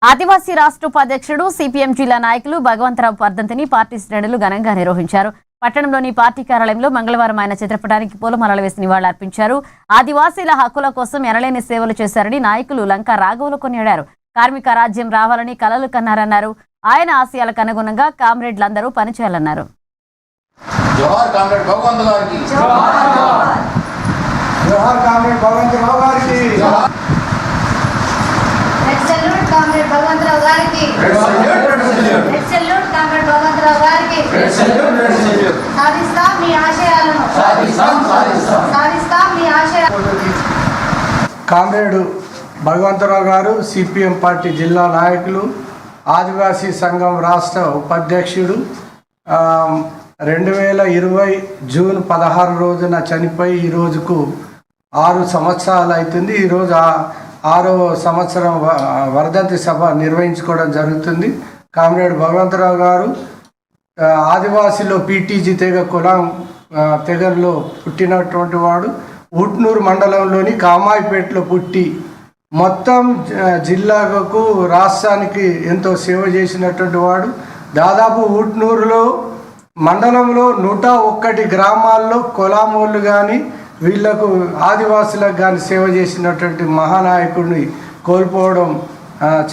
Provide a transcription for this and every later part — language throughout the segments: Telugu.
ఆదివాసీ రాష్ట్ర ఉపాధ్యక్షుడు సిపిఎం జిల్లా నాయకులు భగవంతరావు వర్ధంతిని పార్టీ శ్రేణులు ఘనంగా నిర్వహించారు. పట్టణంలోని పార్టీ కార్యాలయంలో మంగళవారం ఆయన చిత్రపటానికి పూలమాలలు వేసి నివాళులర్పించారు. ఆదివాసీల హక్కుల కోసం ఎనలేని సేవలు చేశారని నాయకులు లంకా రాఘవులు కొనియాడారు. కార్మిక రాజ్యం రావాలని కలలు కన్నారన్నారు. ఆయన ఆశయాలకు అనుగుణంగా కామ్రేడ్లందరూ పనిచేయాలన్నారు. కామ్రేడు భగవంతరావు గారు సిపిఎం పార్టీ జిల్లా నాయకులు, ఆదివాసీ సంఘం రాష్ట్ర ఉపాధ్యక్షుడు. 2020 జూన్ 16 రోజున చనిపోయి ఈ రోజుకు 6 సంవత్సరాలు అవుతుంది. ఈరోజు 6వ సంవత్సరం వర్ధంతి సభ నిర్వహించుకోవడం జరుగుతుంది. కామ్రేడ్ భగవంతరావు గారు ఆదివాసీలో పీటీజీ తెగలో పుట్టినటువంటి వాడు. ఊట్నూరు మండలంలోని కామాయిపేటలో పుట్టి మొత్తం జిల్లాకు రాష్ట్రానికి ఎంతో సేవ చేసినటువంటి వాడు. దాదాపు ఊట్నూరులో మండలంలో 101 గ్రామాల్లో కొలామోళ్ళు కానీ వీళ్లకు ఆదివాసులకు కానీ సేవ చేసినటువంటి మహానాయకుడిని కోల్పోవడం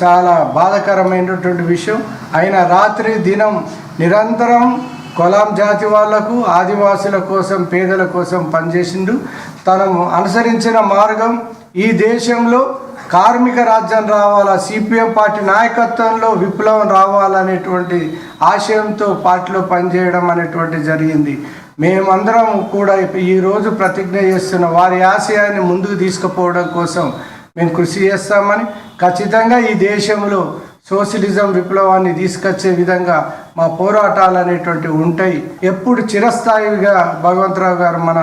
చాలా బాధాకరమైనటువంటి విషయం. ఆయన రాత్రి దినం నిరంతరం కొలాం జాతి వాళ్లకు, ఆదివాసుల కోసం, పేదల కోసం పనిచేసిండు. తను అనుసరించిన మార్గం ఈ దేశంలో కార్మిక రాజ్యం రావాలా, సిపిఎం పార్టీ నాయకత్వంలో విప్లవం రావాలనేటువంటి ఆశయంతో పార్టీలో పనిచేయడం అనేటువంటి జరిగింది. మేమందరం కూడా ఈరోజు ప్రతిజ్ఞ చేస్తున్న వారి ఆశయాన్ని ముందుకు తీసుకుపోవడం కోసం మేము కృషి చేస్తామని, ఖచ్చితంగా ఈ దేశంలో సోషలిజం విప్లవాన్ని తీసుకొచ్చే విధంగా మా పోరాటాలు అనేటువంటివి ఉంటాయి. ఎప్పుడు చిరస్థాయిగా భగవంతరావు గారు మన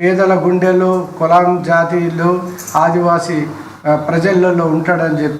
పేదల గుండెల్లో, కులాం జాతిలో, ఆదివాసీ ప్రజలలో ఉంటాడని చెప్పి